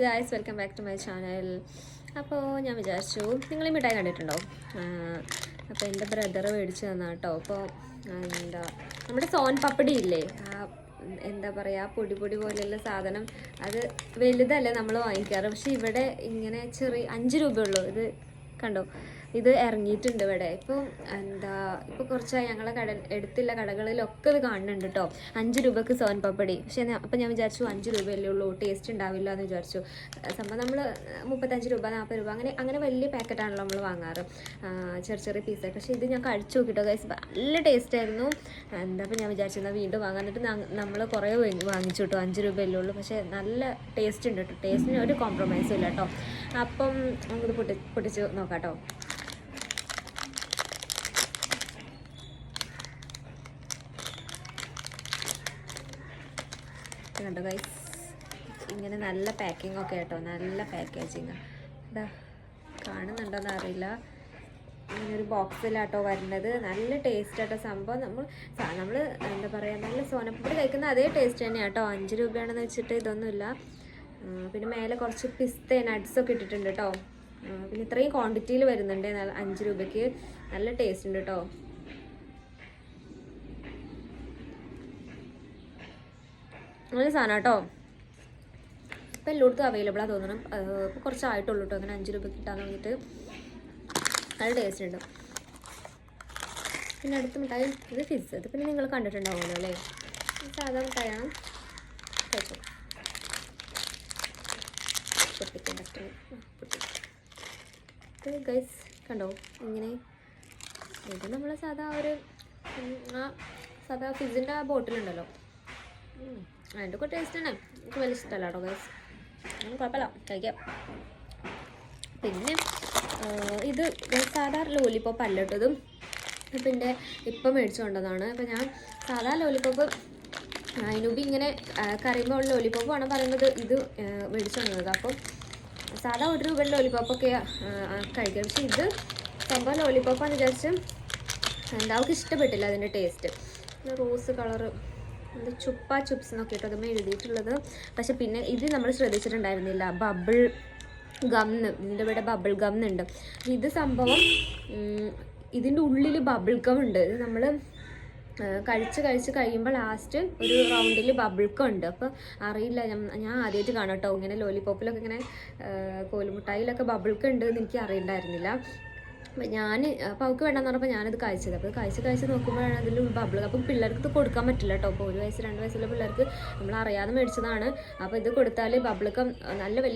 Guys, welcome back to my channel. അപ്പോൾ ഞാൻ വിചാരിച്ചു നിങ്ങൾ ഈ മിഠായി കണ്ടിട്ടുണ്ടോ? അപ്പോൾ എൻ്റെ ബ്രദർ മേടിച്ച് തന്നാ കേട്ടോ. അപ്പോൾ എന്താ നമ്മുടെ സോൻ പപ്പടി ഇല്ലേ, എന്താ പറയുക, പൊടി പൊടി പോലെയുള്ള സാധനം, അത് വലുതല്ലേ നമ്മൾ വാങ്ങിക്കാറ്. പക്ഷെ ഇവിടെ ഇങ്ങനെ ചെറിയ 5 രൂപയുള്ളൂ. ഇത് കണ്ടോ, ഇത് ഇറങ്ങിയിട്ടുണ്ട് ഇവിടെ. ഇപ്പോൾ കുറച്ചായി ഞങ്ങളെ എടുത്തുള്ള കടകളിലൊക്കെ ഇത് കാണുന്നുണ്ട് കേട്ടോ. 5 രൂപക്ക് സോൻ പപ്പടി. പക്ഷേ അപ്പോൾ ഞാൻ വിചാരിച്ചു 5 രൂപയല്ലേ ഉള്ളൂ, ടേസ്റ്റ് ഉണ്ടാവില്ല എന്ന് വിചാരിച്ചു. സംഭവം നമ്മൾ 35 രൂപ 40 രൂപ അങ്ങനെ വലിയ പാക്കറ്റാണല്ലോ നമ്മൾ വാങ്ങാറ്, ചെറിയ പീസായിട്ട്. പക്ഷേ ഇത് ഞാൻ കഴിച്ചു നോക്കിട്ടോ ഗൈസ്, നല്ല ടേസ്റ്റ് ആയിരുന്നു. അപ്പോൾ ഞാൻ വിചാരിച്ചിരുന്നത് വീണ്ടും വാങ്ങാൻ. എന്നിട്ട് നമ്മൾ കുറേ വാങ്ങിച്ചു കേട്ടോ. 5 രൂപയല്ലേ ഉള്ളൂ, പക്ഷേ നല്ല ടേസ്റ്റ് ഉണ്ട് കേട്ടോ. ടേസ്റ്റിന് ഒരു കോംപ്രമൈസും ഇല്ല കേട്ടോ. അപ്പം നമുക്കിത് പൊട്ടിച്ച് നോക്കാം കേട്ടോ. കണ്ടോ ഗൈസ്, ഇങ്ങനെ നല്ല പാക്കിംഗ് ഒക്കെ കേട്ടോ, നല്ല പാക്കേജിങ്. ഇതാ കാണുന്നുണ്ടോയെന്ന് അറിയില്ല, ഇങ്ങനെ ഒരു ബോക്സിലാട്ടോ വരുന്നത്. നല്ല ടേസ്റ്റ് ആട്ടോ സംഭവം. നമ്മൾ എന്താ പറയുക, നല്ല സോനപ്പപ്പൊടി കഴിക്കുന്ന അതേ ടേസ്റ്റ് തന്നെയാണ് കേട്ടോ. 5 രൂപയാണെന്ന് വെച്ചിട്ട് ഇതൊന്നുമില്ല. പിന്നെ മേലെ കുറച്ച് പിസ്ത നട്ട്സൊക്കെ ഇട്ടിട്ടുണ്ട് കേട്ടോ. പിന്നെ ഇത്രയും ക്വാണ്ടിറ്റിയിൽ വരുന്നുണ്ട് 5 രൂപയ്ക്ക്. നല്ല ടേസ്റ്റ് ഉണ്ട് കേട്ടോ. നല്ല സാധനം കേട്ടോ. ഇപ്പം എല്ലായിടത്തും അവൈലബിളാണ് തോന്നണം. ഇപ്പോൾ കുറച്ചായിട്ടുള്ളൂ കേട്ടോ അങ്ങനെ 5 രൂപയ്ക്ക് കിട്ടാൻ തുടങ്ങിയിട്ട്. നല്ല ടേസ്റ്റ് ഉണ്ട്. പിന്നെ അടുത്ത മിഠായി ഇത് ഫിസ്. ഇത് പിന്നെ നിങ്ങൾ കണ്ടിട്ടുണ്ടാവുമല്ലോ അല്ലേ, സാധാ മിഠായാണ്. കഴിച്ചോ, ഇത് ഗൈസ് കണ്ടോ ഇങ്ങനെ. ഇത് നമ്മൾ സാധാ ഫിസിൻ്റെ ആ ബോട്ടിലുണ്ടല്ലോ, അതിൻ്റെ ഒക്കെ ടേസ്റ്റ് തന്നെ. എനിക്ക് വലിയ ഇഷ്ടമല്ല കേട്ടോ ഗൈസ്, കുഴപ്പമില്ല, കഴിക്കാം. പിന്നെ ഇത് സാധാ ലോലിപോപ്പ് അല്ല കേട്ടോ. ഇതും പിന്നെ ഇപ്പം മേടിച്ചു കൊണ്ടതാണ്. അപ്പോൾ ഞാൻ സാധാ ലോലിപോപ്പ് അതിനുമ്പ് ഇങ്ങനെ കറിയുമ്പോൾ ലോലിപോപ്പ് ആണ് പറയുന്നത്, ഇത് മേടിച്ചു കൊണ്ടത്. അപ്പം സാധാ 1 രൂപയുടെ ലോലിപോപ്പൊക്കെ കഴിക്കാം. പക്ഷെ ഇത് സംഭവം ലോലിപോപ്പാന്ന് വിചാരിച്ച് അവൾക്ക് ഇഷ്ടപ്പെട്ടില്ല അതിൻ്റെ ടേസ്റ്റ്. റോസ് കളറ് ചുപ്പ ചുപ്സ് എന്നൊക്കെ കേട്ടോ അതുമ്മ എഴുതിയിട്ടുള്ളത്. പക്ഷെ പിന്നെ ഇത് നമ്മൾ ശ്രദ്ധിച്ചിട്ടുണ്ടായിരുന്നില്ല, ബബിൾ ഗംന്ന്. ഇതിൻ്റെ ഇവിടെ ബബിൾ ഗംന്നുണ്ട്. ഇത് സംഭവം ഇതിൻ്റെ ഉള്ളിൽ ബബിൾ ഗം ഉണ്ട്. ഇത് നമ്മൾ കഴിച്ച് കഴിയുമ്പോൾ ലാസ്റ്റ് ഒരു റൗണ്ടിൽ ബബിൾ ഗം ഉണ്ട്. അപ്പോൾ അറിയില്ല, ഞാൻ ആദ്യമായിട്ട് കാണാം കേട്ടോ ഇങ്ങനെ ലോലിപോപ്പിലൊക്കെ ഇങ്ങനെ കോലുമുട്ടായിലൊക്കെ ബബിൾ ഗം ഉണ്ട് എന്ന് എനിക്ക് അറിയണ്ടായിരുന്നില്ല. അപ്പോൾ അവൾക്ക് വേണ്ടെന്ന് പറഞ്ഞപ്പോൾ ഞാനത് കഴിച്ചത്. അപ്പോൾ കഴിച്ച് നോക്കുമ്പോഴാണ് അതിൽ ബബിൾ. അപ്പം പിള്ളേർക്ക് ഇത് കൊടുക്കാൻ പറ്റില്ല കേട്ടോ. അപ്പോൾ 1 വയസ്സ് 2 വയസ്സുള്ള പിള്ളേർക്ക് നമ്മൾ അറിയാതെ മേടിച്ചതാണ്. അപ്പോൾ ഇത് കൊടുത്താൽ ബബിൾ ഗം നല്ല വലിയ